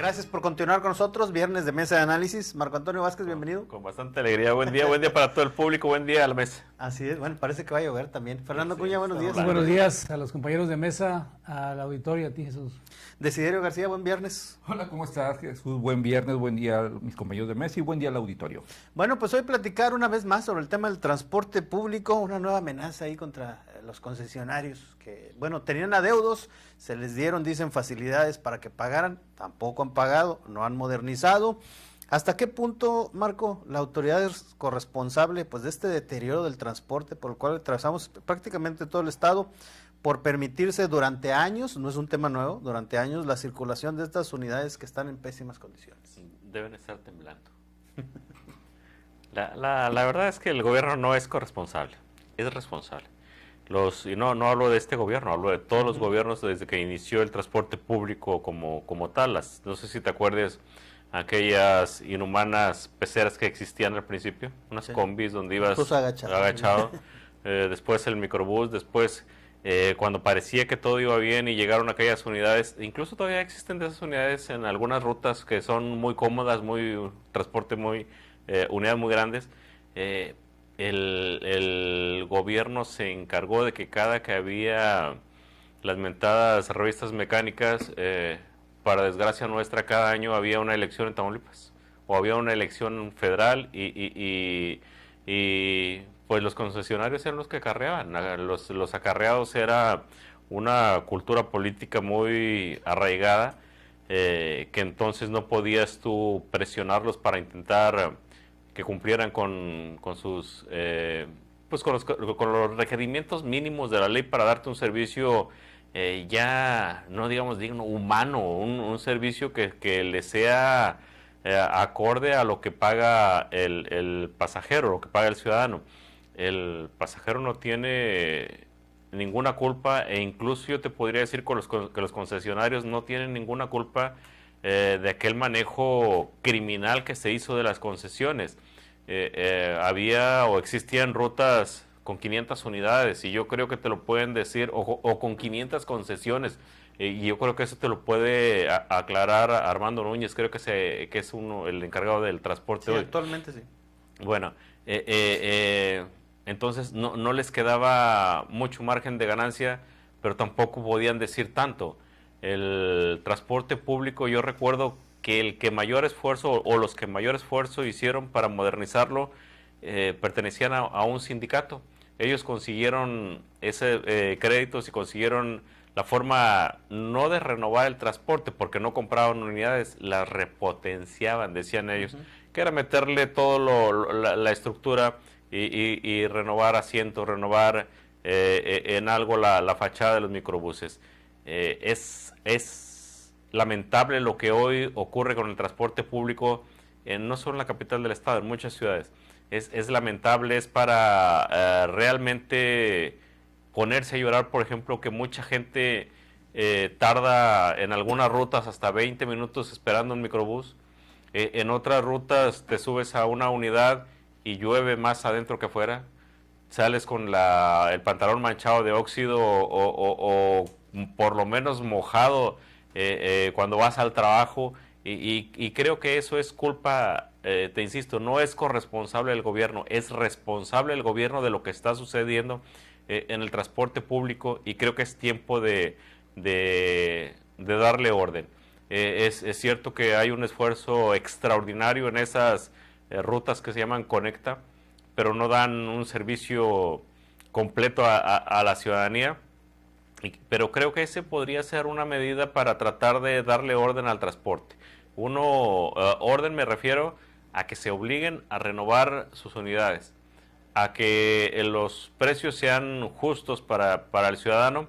Gracias por continuar con nosotros, viernes de mesa de análisis. Marco Antonio Vázquez, bienvenido. Con bastante alegría, buen día para todo el público, buen día a la mesa. Así es, bueno, parece que va a llover también. Fernando Cuña, buenos días. Buenos días a los compañeros de mesa, al auditorio, a ti, Jesús. Desiderio García, buen viernes. Hola, ¿cómo estás, Jesús? Buen viernes, buen día a mis compañeros de mesa y buen día al auditorio. Bueno, pues hoy platicar una vez más sobre el tema del transporte público, una nueva amenaza ahí contra los concesionarios que, bueno, tenían adeudos, se les dieron, dicen, facilidades para que pagaran, tampoco han pagado, no han modernizado. ¿Hasta qué punto, Marco, la autoridad es corresponsable pues de este deterioro del transporte por el cual atravesamos prácticamente todo el estado por permitirse durante años, no es un tema nuevo, durante años la circulación de estas unidades que están en pésimas condiciones? Deben estar temblando. La verdad es que el gobierno no es corresponsable, es responsable. Y no hablo de este gobierno, hablo de todos los gobiernos desde que inició el transporte público como tal. No sé si te acuerdas aquellas inhumanas peceras que existían al principio, unas combis donde ibas agachado. Después el microbús, después cuando parecía que todo iba bien y llegaron aquellas unidades, incluso todavía existen de esas unidades en algunas rutas que son muy cómodas, transporte unidades muy grandes. El gobierno se encargó de que cada que había las mentadas revistas mecánicas, para desgracia nuestra, cada año había una elección en Tamaulipas o había una elección federal y pues los concesionarios eran los que acarreaban. Los acarreados era una cultura política muy arraigada, que entonces no podías tú presionarlos para intentar que cumplieran con sus pues con los requerimientos mínimos de la ley para darte un servicio ya no digamos digno, humano, un servicio que le sea acorde a lo que paga el pasajero, lo que paga el ciudadano. El pasajero no tiene ninguna culpa, e incluso yo te podría decir que los concesionarios no tienen ninguna culpa de aquel manejo criminal que se hizo de las concesiones. Había o existían rutas con 500 unidades y yo creo que te lo pueden decir, o con 500 concesiones, y yo creo que eso te lo puede aclarar Armando Núñez, creo que es el encargado del transporte hoy. Actualmente sí. Bueno, entonces no les quedaba mucho margen de ganancia, pero tampoco podían decir tanto. El transporte público, yo recuerdo que el que mayor esfuerzo o los que mayor esfuerzo hicieron para modernizarlo pertenecían a un sindicato. Ellos consiguieron ese créditos y consiguieron la forma no de renovar el transporte, porque no compraban unidades, las repotenciaban, decían ellos, que era meterle todo la estructura y renovar asientos, renovar en algo la fachada de los microbuses. Es lamentable lo que hoy ocurre con el transporte público, no solo en la capital del estado, en muchas ciudades. Es lamentable, es para realmente ponerse a llorar, por ejemplo, que mucha gente tarda en algunas rutas hasta 20 minutos esperando un microbús. En otras rutas te subes a una unidad y llueve más adentro que afuera. Sales con el pantalón manchado de óxido o por lo menos mojado cuando vas al trabajo, y creo que eso es culpa, te insisto, no es corresponsable el gobierno, es responsable el gobierno de lo que está sucediendo en el transporte público, y creo que es tiempo de darle orden. Es cierto que hay un esfuerzo extraordinario en esas rutas que se llaman Conecta, pero no dan un servicio completo a la ciudadanía. Pero creo que ese podría ser una medida para tratar de darle orden al transporte. Orden me refiero a que se obliguen a renovar sus unidades, a que los precios sean justos para el ciudadano,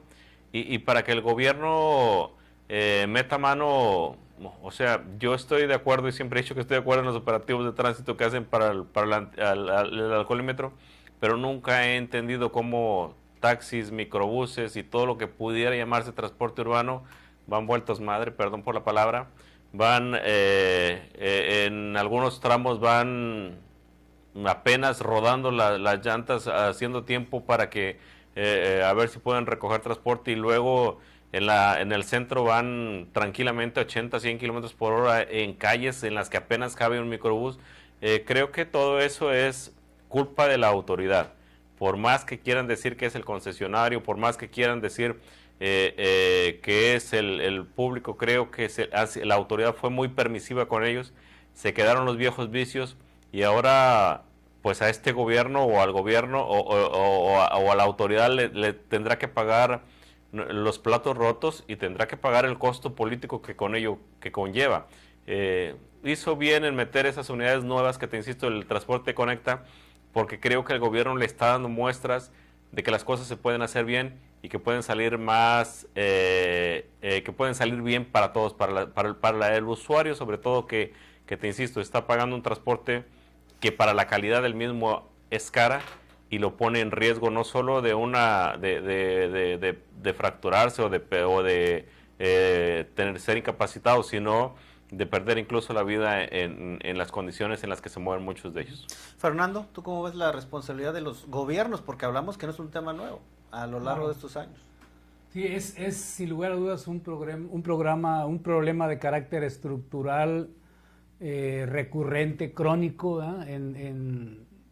y para que el gobierno meta mano. O sea, yo estoy de acuerdo y siempre he dicho que estoy de acuerdo en los operativos de tránsito que hacen para el alcoholímetro, pero nunca he entendido cómo taxis, microbuses y todo lo que pudiera llamarse transporte urbano van vueltos madre, perdón por la palabra, van en algunos tramos van apenas rodando las llantas, haciendo tiempo para que a ver si pueden recoger transporte, y luego En el centro van tranquilamente 80, 100 kilómetros por hora en calles en las que apenas cabe un microbús. Creo que todo eso es culpa de la autoridad. Por más que quieran decir que es el concesionario, por más que quieran decir que es el público, creo que la autoridad fue muy permisiva con ellos, se quedaron los viejos vicios y ahora pues a este gobierno o al gobierno o a la autoridad le tendrá que pagar los platos rotos y tendrá que pagar el costo político que con ello que conlleva. Hizo bien en meter esas unidades nuevas que te insisto, el transporte conecta, porque creo que el gobierno le está dando muestras de que las cosas se pueden hacer bien y que pueden salir que pueden salir bien para todos, para el usuario sobre todo que te insisto, está pagando un transporte que para la calidad del mismo es cara y lo pone en riesgo no solo de fracturarse o de ser incapacitado, sino de perder incluso la vida en las condiciones en las que se mueven muchos de ellos. Fernando, ¿tú cómo ves la responsabilidad de los gobiernos? Porque hablamos que no es un tema nuevo a lo largo de estos años. Sí, es sin lugar a dudas un problema de carácter estructural, recurrente, crónico,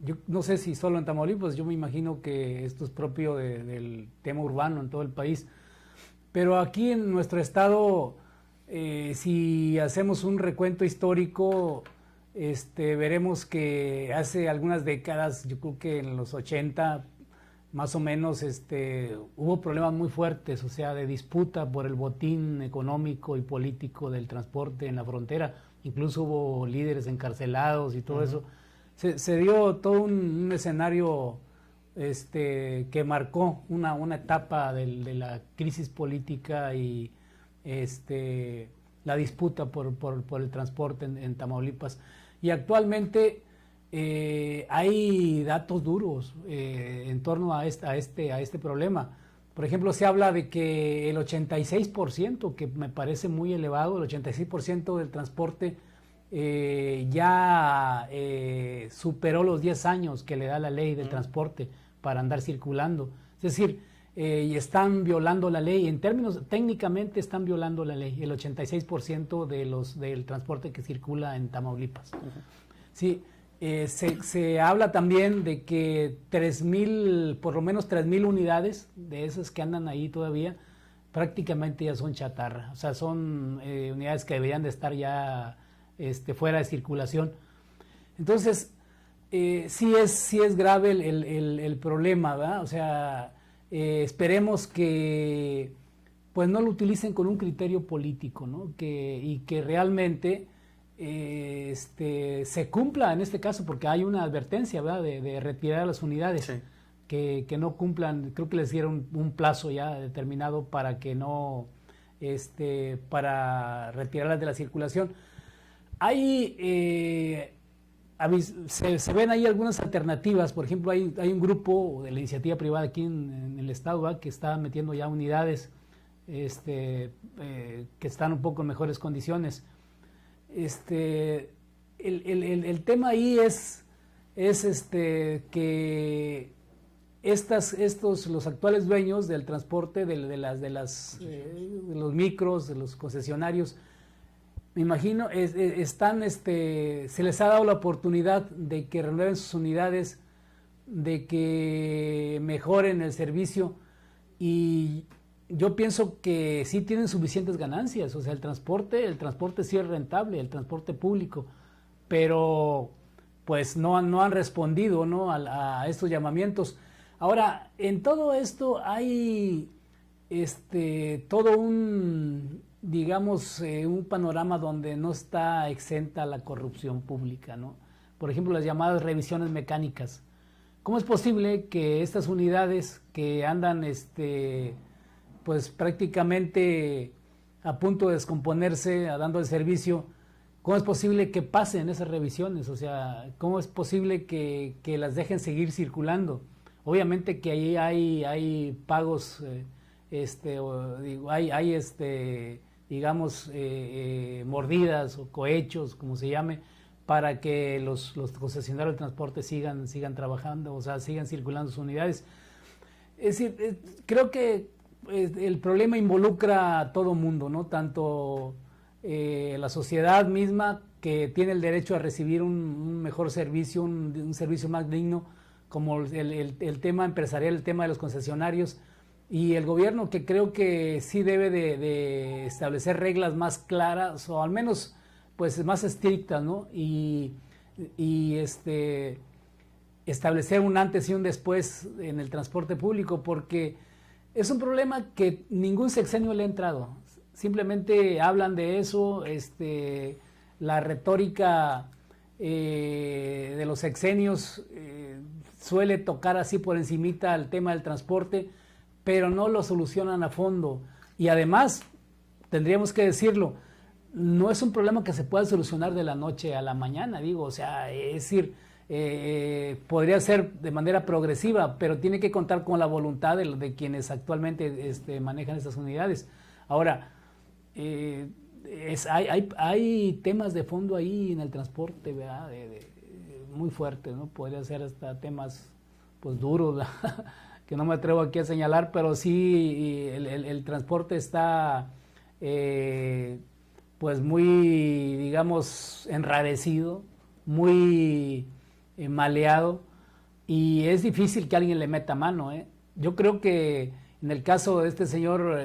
yo no sé si solo en Tamaulipas, yo me imagino que esto es propio del tema urbano en todo el país, pero aquí en nuestro estado, si hacemos un recuento histórico, veremos que hace algunas décadas, yo creo que en los 80, más o menos, hubo problemas muy fuertes, o sea, de disputa por el botín económico y político del transporte en la frontera, incluso hubo líderes encarcelados y todo eso. Se dio todo un escenario que marcó una etapa de la crisis política y la disputa por el transporte en Tamaulipas. Y actualmente hay datos duros en torno a este problema. Por ejemplo, se habla de que el 86%, que me parece muy elevado, el 86% del transporte ya superó los 10 años que le da la ley del transporte para andar circulando. Es decir, y están violando la ley, en términos técnicamente están violando la ley, el 86% del transporte que circula en Tamaulipas. Sí, se habla también de que por lo menos 3,000 unidades de esas que andan ahí todavía, prácticamente ya son chatarra, o sea, son unidades que deberían de estar ya fuera de circulación. Entonces, sí es grave el problema, ¿verdad? O sea, esperemos que pues no lo utilicen con un criterio político, ¿no? Y que realmente se cumpla en este caso, porque hay una advertencia, ¿verdad? De retirar las unidades. Sí. Que no cumplan, creo que les dieron un plazo ya determinado para que no, para retirarlas de la circulación. Se ven ahí algunas alternativas. Por ejemplo, hay un grupo de la iniciativa privada aquí en el estado, ¿verdad? Que está metiendo ya unidades que están un poco en mejores condiciones. El tema ahí es que los actuales dueños del transporte de los micros, de los concesionarios, me imagino, se les ha dado la oportunidad de que renueven sus unidades, de que mejoren el servicio, y yo pienso que sí tienen suficientes ganancias. O sea, el transporte sí es rentable, el transporte público, pero pues no han respondido, ¿no? a estos llamamientos. Ahora, en todo esto hay todo un panorama donde no está exenta la corrupción pública, ¿no? Por ejemplo, las llamadas revisiones mecánicas. ¿Cómo es posible que estas unidades que andan pues prácticamente a punto de descomponerse, dando el servicio, cómo es posible que pasen esas revisiones? O sea, ¿cómo es posible que las dejen seguir circulando? Obviamente que ahí hay pagos, mordidas o cohechos, como se llame, para que los concesionarios de transporte sigan trabajando, o sea, sigan circulando sus unidades. Es decir, creo que el problema involucra a todo mundo, ¿no? Tanto la sociedad misma, que tiene el derecho a recibir un mejor servicio, un servicio más digno, como el tema empresarial, el tema de los concesionarios, y el gobierno, que creo que sí debe de establecer reglas más claras, o al menos pues más estrictas, ¿no? Y establecer un antes y un después en el transporte público, porque es un problema que ningún sexenio le ha entrado. Simplemente hablan de eso, la retórica de los sexenios suele tocar así por encimita el tema del transporte, pero no lo solucionan a fondo. Y además, tendríamos que decirlo, no es un problema que se pueda solucionar de la noche a la mañana, digo, o sea, es decir, podría ser de manera progresiva, pero tiene que contar con la voluntad de quienes actualmente manejan estas unidades. Ahora, hay temas de fondo ahí en el transporte, ¿verdad? Muy fuertes, ¿no? Podría ser hasta temas pues duros, ¿verdad? Que no me atrevo aquí a señalar, pero sí el transporte está pues muy, digamos, enrarecido, muy maleado, y es difícil que alguien le meta mano, ¿eh? Yo creo que en el caso de este señor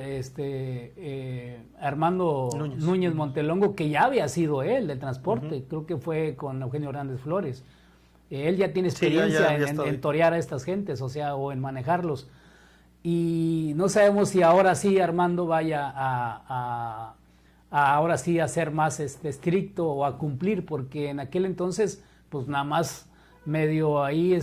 Armando Núñez Montelongo, que ya había sido él de transporte, creo que fue con Eugenio Hernández Flores. Él ya tiene experiencia en torear a estas gentes, o sea, o en manejarlos. Y no sabemos si ahora sí Armando vaya a ahora sí a ser más estricto o a cumplir, porque en aquel entonces, pues nada más medio ahí,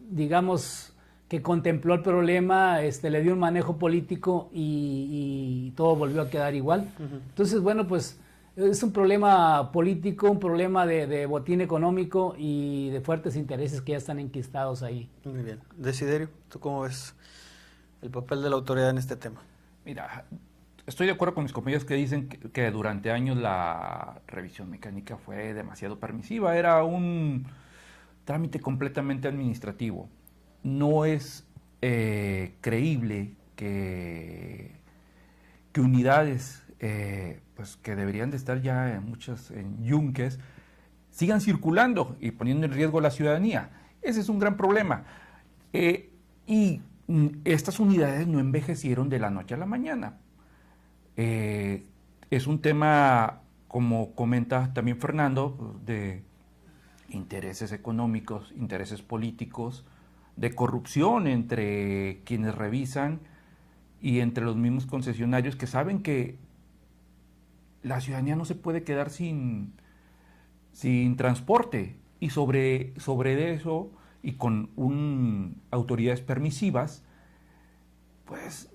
digamos, que contempló el problema, le dio un manejo político y todo volvió a quedar igual. Entonces, bueno, pues es un problema político, un problema de botín económico y de fuertes intereses que ya están enquistados ahí. Muy bien. Desiderio, ¿tú cómo ves el papel de la autoridad en este tema? Mira, estoy de acuerdo con mis compañeros que dicen que durante años la revisión mecánica fue demasiado permisiva, era un trámite completamente administrativo. No es creíble que unidades pues que deberían de estar ya muchas en yunques sigan circulando y poniendo en riesgo a la ciudadanía. Ese es un gran problema. Y estas unidades no envejecieron de la noche a la mañana. Es un tema, como comenta también Fernando, de intereses económicos, intereses políticos, de corrupción entre quienes revisan y entre los mismos concesionarios que saben que la ciudadanía no se puede quedar sin transporte, y sobre eso y con autoridades permisivas, pues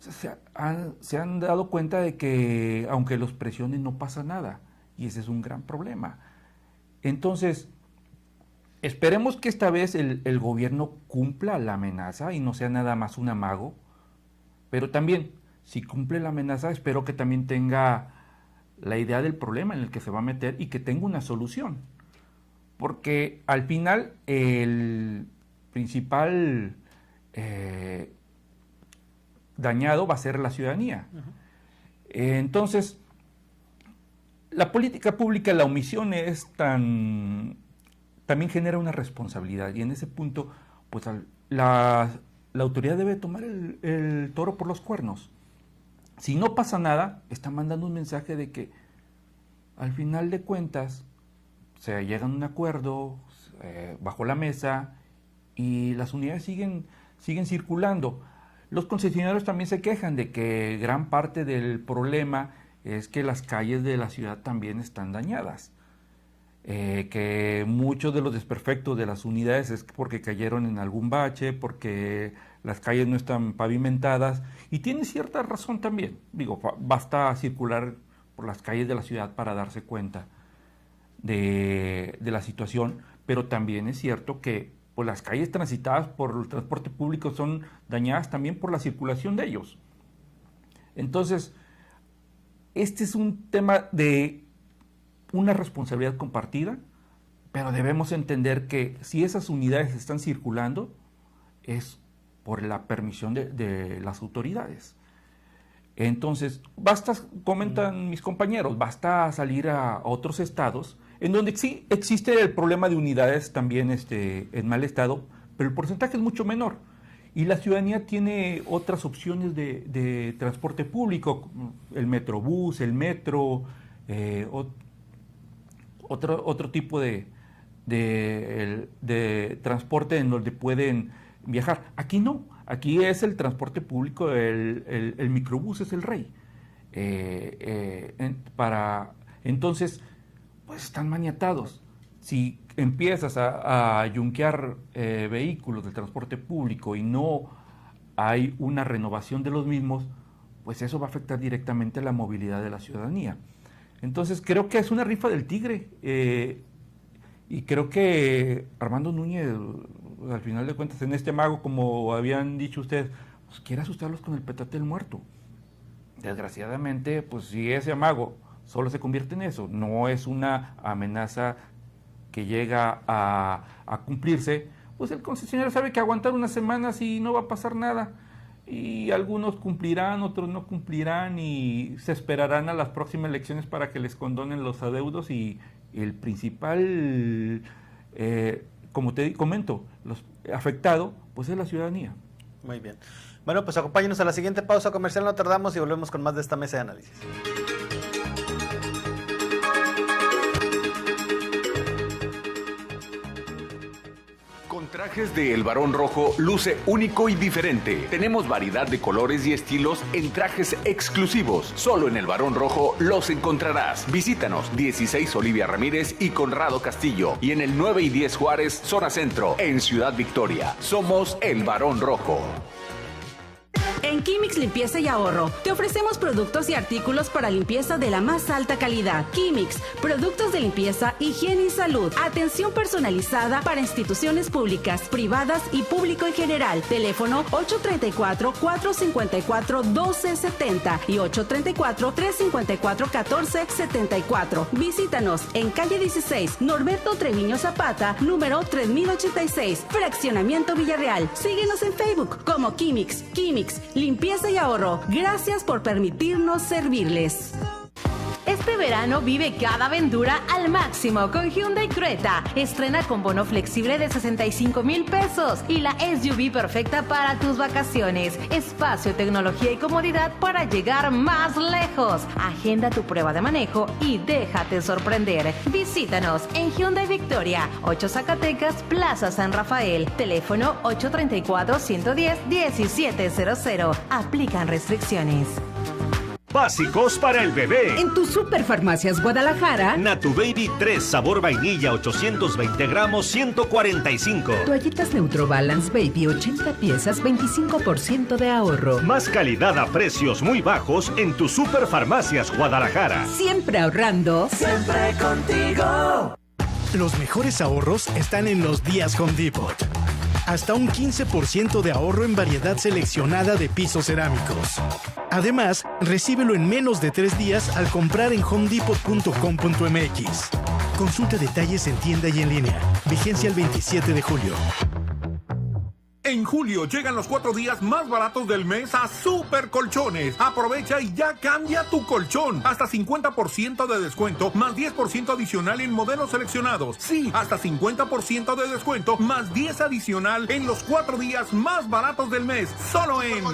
se han dado cuenta de que aunque los presionen no pasa nada, y ese es un gran problema. Entonces, esperemos que esta vez el gobierno cumpla la amenaza y no sea nada más un amago, pero también, si cumple la amenaza, espero que también tenga la idea del problema en el que se va a meter y que tenga una solución. Porque al final el principal dañado va a ser la ciudadanía. Entonces, la política pública, la omisión también genera una responsabilidad, y en ese punto, pues la autoridad debe tomar el toro por los cuernos. Si no pasa nada, está mandando un mensaje de que al final de cuentas se llega a un acuerdo bajo la mesa y las unidades siguen circulando. Los concesionarios también se quejan de que gran parte del problema es que las calles de la ciudad también están dañadas. Que muchos de los desperfectos de las unidades es porque cayeron en algún bache, porque las calles no están pavimentadas, y tiene cierta razón también. Digo, basta circular por las calles de la ciudad para darse cuenta de la situación, pero también es cierto que pues, las calles transitadas por el transporte público son dañadas también por la circulación de ellos. Entonces, este es un tema de una responsabilidad compartida, pero debemos entender que si esas unidades están circulando, es por la permisión de las autoridades. Entonces, comentan mis compañeros, basta salir a otros estados en donde sí existe el problema de unidades también en mal estado, pero el porcentaje es mucho menor. Y la ciudadanía tiene otras opciones de transporte público, el metrobús, el metro, otro tipo de transporte en donde pueden viajar. Aquí no, aquí es el transporte público, el microbús es el rey. Entonces, pues están maniatados. Si empiezas a yunquear vehículos del transporte público y no hay una renovación de los mismos, pues eso va a afectar directamente la movilidad de la ciudadanía. Entonces creo que es una rifa del tigre, y creo que Armando Núñez, al final de cuentas, en este mago, como habían dicho ustedes, pues quiere asustarlos con el petate del muerto. Desgraciadamente, pues si ese mago solo se convierte en eso, no es una amenaza que llega a cumplirse, pues el concesionario sabe que aguantar unas semanas y no va a pasar nada. Y algunos cumplirán, otros no cumplirán y se esperarán a las próximas elecciones para que les condonen los adeudos, y el principal, como te comento, afectado, pues es la ciudadanía. Muy bien. Bueno, pues acompáñenos a la siguiente pausa comercial, no tardamos y volvemos con más de esta mesa de análisis. Con trajes de El Barón Rojo luce único y diferente. Tenemos variedad de colores y estilos en trajes exclusivos. Solo en El Barón Rojo los encontrarás. Visítanos 16 Olivia Ramírez y Conrado Castillo, y en el 9 y 10 Juárez, zona centro, en Ciudad Victoria. Somos El Barón Rojo. En Químix Limpieza y Ahorro te ofrecemos productos y artículos para limpieza de la más alta calidad. Químix, productos de limpieza, higiene y salud. Atención personalizada para instituciones públicas, privadas y público en general. Teléfono 834-454-1270 y 834-354-1474. Visítanos en calle 16, Norberto Treviño Zapata, número 3086, Fraccionamiento Villarreal. Síguenos en Facebook como Químix. Químix, limpieza y ahorro. Gracias por permitirnos servirles. Este verano vive cada aventura al máximo con Hyundai Creta. Estrena con bono flexible de 65,000 pesos y la SUV perfecta para tus vacaciones. Espacio, tecnología y comodidad para llegar más lejos. Agenda tu prueba de manejo y déjate sorprender. Visítanos en Hyundai Victoria, 8 Zacatecas, Plaza San Rafael. Teléfono 834-110-1700. Aplican restricciones. Básicos para el bebé. En tu Superfarmacias Guadalajara, Natu Baby 3 sabor vainilla 820 gramos 145. Toallitas Neutrobalance Baby 80 piezas 25% de ahorro. Más calidad a precios muy bajos en tu Superfarmacias Guadalajara. Siempre ahorrando. Siempre contigo. Los mejores ahorros están en los días Home Depot. Hasta un 15% de ahorro en variedad seleccionada de pisos cerámicos. Además, recíbelo en menos de 3 días al comprar en homedepot.com.mx. Consulta detalles en tienda y en línea. Vigencia el 27 de julio. En julio llegan los 4 días más baratos del mes a Super Colchones. Aprovecha y ya cambia tu colchón. Hasta 50% de descuento, más 10% adicional en modelos seleccionados. Sí, hasta 50% de descuento, más 10 adicional en los 4 días más baratos del mes. Solo en...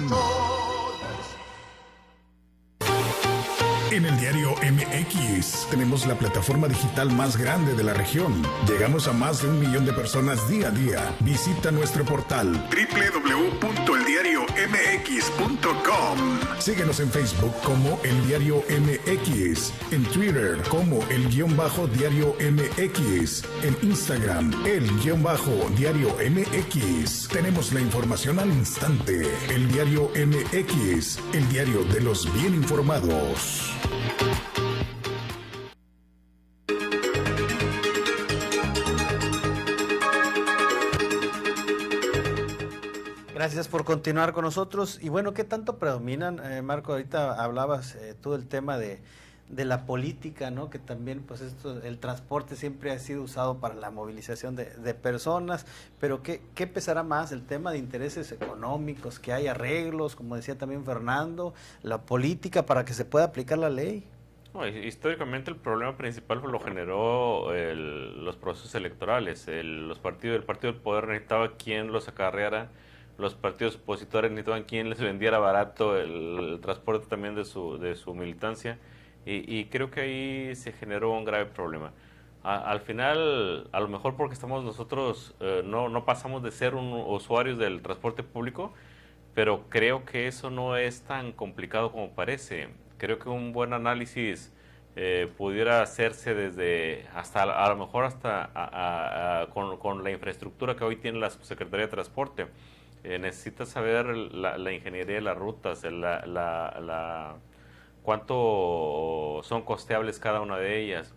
En el diario MX tenemos la plataforma digital más grande de la región. Llegamos a más de 1 millón de personas día a día. Visita nuestro portal www.eldiariomx.com. Síguenos en Facebook como El Diario MX, en Twitter como El_Diario MX, en Instagram El_Diario MX. Tenemos la información al instante. El Diario MX, el diario de los bien informados. Gracias por continuar con nosotros. Y bueno, ¿qué tanto predominan, Marco? Ahorita hablabas tú del tema de de la política, ¿no? Que también, pues el transporte siempre ha sido usado para la movilización de personas, pero ¿qué pesará más? El tema de intereses económicos, que hay arreglos, como decía también Fernando, la política para que se pueda aplicar la ley. No, históricamente el problema principal lo generó los procesos electorales. El partido del poder necesitaba quien los acarreara, los partidos opositores necesitaban quien les vendiera barato el transporte también de su militancia, y creo que ahí se generó un grave problema. Al final, a lo mejor porque estamos nosotros, no pasamos de ser usuarios del transporte público, pero creo que eso no es tan complicado como parece. Creo que un buen análisis pudiera hacerse desde a lo mejor hasta con la infraestructura que hoy tiene la Subsecretaría de Transporte. Necesitas saber la ingeniería de las rutas, cuánto son costeables cada una de ellas,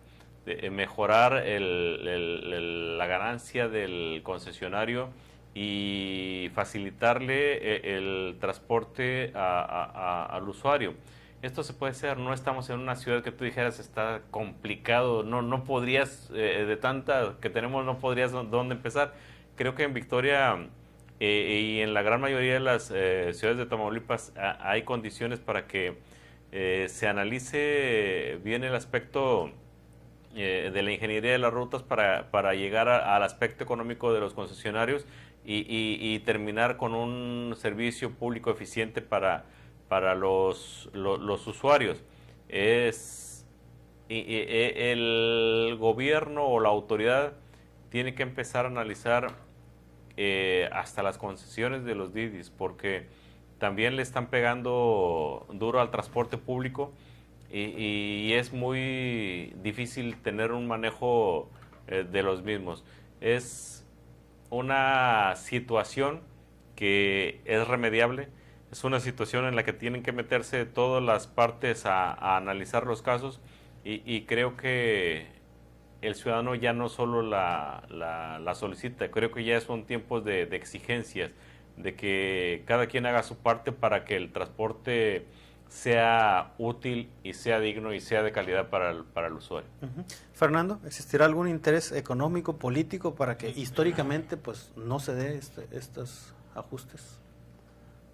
mejorar la ganancia del concesionario y facilitarle el transporte al usuario. Esto se puede hacer, no estamos en una ciudad que tú dijeras está complicado, no podrías, de tanta que tenemos, no podrías dónde empezar. Creo que en Victoria y en la gran mayoría de las ciudades de Tamaulipas hay condiciones para que se analice bien el aspecto de la ingeniería de las rutas para llegar al aspecto económico de los concesionarios y terminar con un servicio público eficiente para los usuarios. El gobierno o la autoridad tiene que empezar a analizar hasta las concesiones de los Didis, porque también le están pegando duro al transporte público y es muy difícil tener un manejo de los mismos. Es una situación que es remediable, es una situación en la que tienen que meterse todas las partes a analizar los casos, y creo que el ciudadano ya no solo la solicita, creo que ya son tiempos de exigencias, de que cada quien haga su parte para que el transporte sea útil y sea digno y sea de calidad para el usuario. Fernando, ¿existirá algún interés económico, político para que históricamente pues no se dé estos ajustes?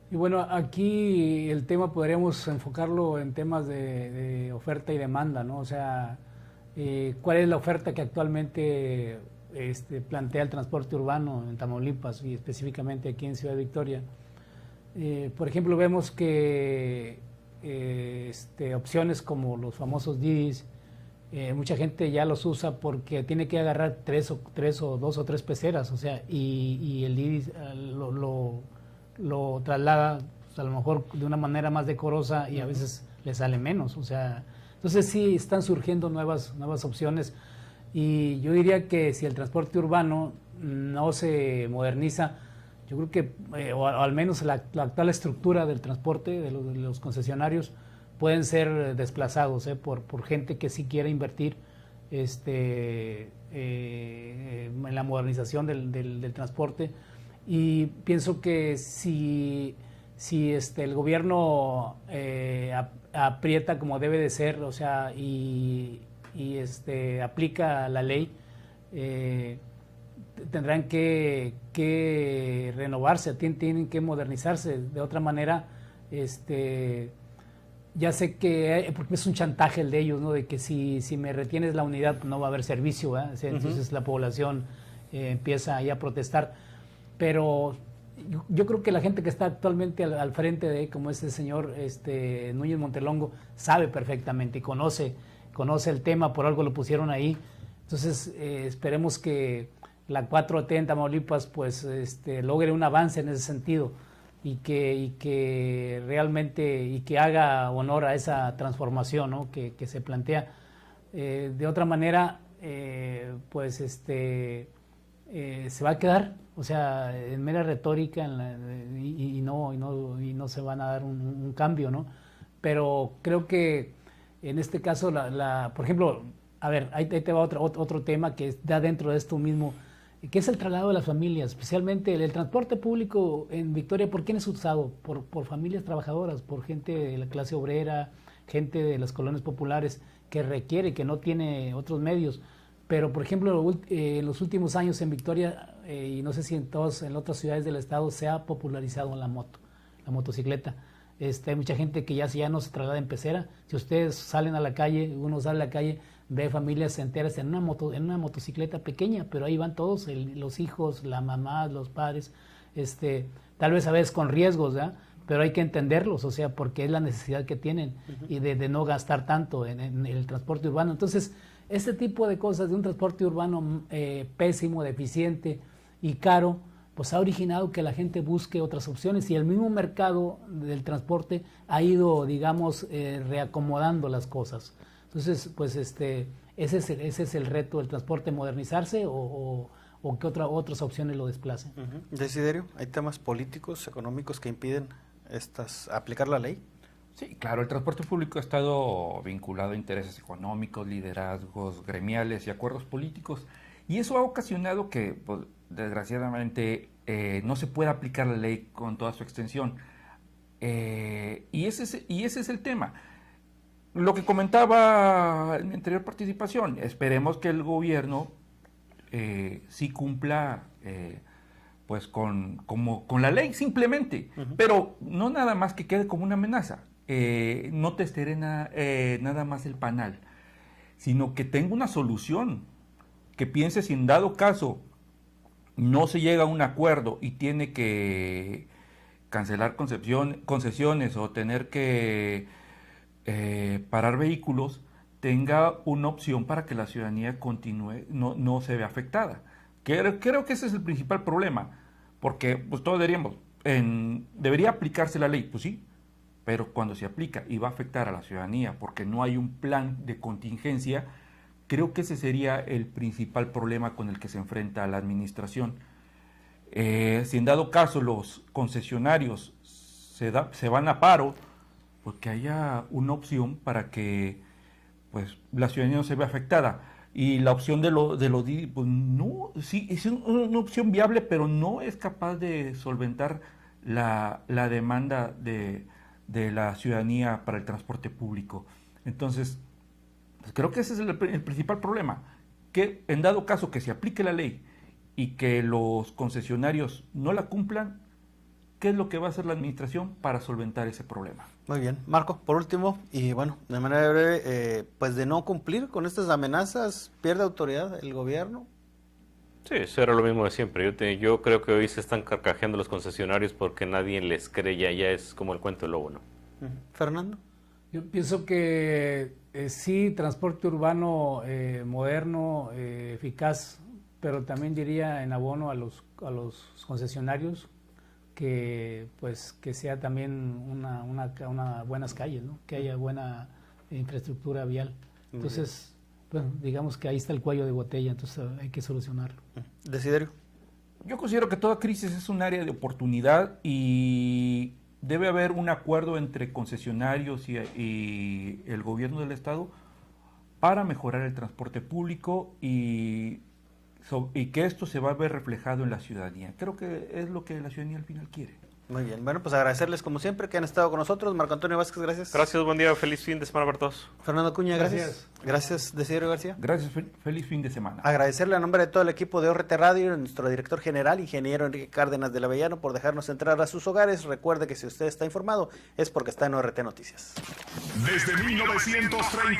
Y bueno, aquí el tema podríamos enfocarlo en temas de oferta y demanda, ¿no? O sea, ¿cuál es la oferta que actualmente plantea el transporte urbano en Tamaulipas y específicamente aquí en Ciudad Victoria? Por ejemplo, vemos que opciones como los famosos Didis, mucha gente ya los usa porque tiene que agarrar tres o dos o tres peceras, o sea, y el Didis lo traslada pues, a lo mejor de una manera más decorosa y a veces le sale menos, o sea, entonces sí están surgiendo nuevas opciones, y yo diría que si el transporte urbano no se moderniza, yo creo que, o al menos la actual estructura del transporte de los concesionarios pueden ser desplazados por gente que sí quiere invertir en la modernización del transporte. Y pienso que si el gobierno aprieta como debe de ser, o sea, y aplica la ley, tendrán que renovarse, tienen que modernizarse. De otra manera, ya sé que porque es un chantaje el de ellos, ¿no? De que si me retienes la unidad no va a haber servicio, ¿eh? O sea, entonces la población empieza ahí a protestar. Pero yo creo que la gente que está actualmente al frente de, como este señor Núñez Montelongo, sabe perfectamente y conoce el tema, por algo lo pusieron ahí. Entonces esperemos que la 4T en Tamaulipas pues logre un avance en ese sentido y que realmente y que haga honor a esa transformación, ¿no? que se plantea. De otra manera pues se va a quedar, o sea, en mera retórica y no se van a dar un cambio, ¿no? Pero creo que en este caso por ejemplo, a ver, ahí te va otro tema que está dentro de esto mismo, que es el traslado de las familias, especialmente el transporte público en Victoria. ¿Por quién es usado? Por familias trabajadoras, por gente de la clase obrera, gente de las colonias populares que requiere, que no tiene otros medios. Pero, por ejemplo, en los últimos años en Victoria, y no sé si en otras ciudades del estado, se ha popularizado la motocicleta. Hay mucha gente que ya no se traslada en pecera. Si ustedes salen a la calle, uno sale a la calle, ve familias enteras en una motocicleta pequeña, pero ahí van todos, los hijos, la mamá, los padres, tal vez a veces con riesgos, ¿verdad? Pero hay que entenderlos, o sea, porque es la necesidad que tienen y de no gastar tanto en el transporte urbano. Entonces, este tipo de cosas de un transporte urbano pésimo, deficiente y caro, pues ha originado que la gente busque otras opciones y el mismo mercado del transporte ha ido, digamos, reacomodando las cosas. Entonces, pues ese es el reto del transporte, modernizarse o que otras opciones lo desplacen. Desiderio, ¿hay temas políticos, económicos que impiden aplicar la ley? Sí, claro, el transporte público ha estado vinculado a intereses económicos, liderazgos gremiales y acuerdos políticos, y eso ha ocasionado que, pues, desgraciadamente, no se pueda aplicar la ley con toda su extensión. Y ese es el tema. Lo que comentaba en mi anterior participación, esperemos que el gobierno sí cumpla pues con la ley simplemente, pero no nada más que quede como una amenaza. No te esterena nada más el panal, sino que tenga una solución, que piense si en dado caso no se llega a un acuerdo y tiene que cancelar concesiones o tener que parar vehículos, tenga una opción para que la ciudadanía continúe, no se vea afectada. Creo que ese es el principal problema, porque pues todos diríamos, debería aplicarse la ley, pues sí, pero cuando se aplica y va a afectar a la ciudadanía porque no hay un plan de contingencia, creo que ese sería el principal problema con el que se enfrenta la administración. Si en dado caso los concesionarios se van a paro, pues que haya una opción para que pues la ciudadanía no se vea afectada. Y la opción de lo pues no, sí, es una opción viable, pero no es capaz de solventar la demanda de la ciudadanía para el transporte público. Entonces, pues creo que ese es el principal problema, que en dado caso que se aplique la ley y que los concesionarios no la cumplan, ¿qué es lo que va a hacer la administración para solventar ese problema? Muy bien. Marco, por último, y bueno, de manera breve, pues de no cumplir con estas amenazas, ¿pierde autoridad el gobierno? Sí, eso era lo mismo de siempre. Yo creo que hoy se están carcajeando los concesionarios porque nadie les cree, ya es como el cuento del lobo, ¿no? Fernando. Yo pienso que sí, transporte urbano moderno, eficaz, pero también diría en abono a los concesionarios que sea también unas buenas calles, ¿no? Que haya buena infraestructura vial. Entonces, bueno, digamos que ahí está el cuello de botella, entonces hay que solucionarlo. Desiderio. Yo considero que toda crisis es un área de oportunidad y debe haber un acuerdo entre concesionarios y el gobierno del estado para mejorar el transporte público y que esto se va a ver reflejado en la ciudadanía. Creo que es lo que la ciudadanía al final quiere. Muy bien, bueno, pues agradecerles como siempre que han estado con nosotros. Marco Antonio Vázquez, gracias. Gracias, buen día, feliz fin de semana para todos. Fernando Cuña, gracias. Gracias, Desiderio García. Gracias, feliz fin de semana. Agradecerle a nombre de todo el equipo de ORT Radio, nuestro director general, ingeniero Enrique Cárdenas de la Avellano, por dejarnos entrar a sus hogares. Recuerde que si usted está informado es porque está en ORT Noticias. Desde 1930.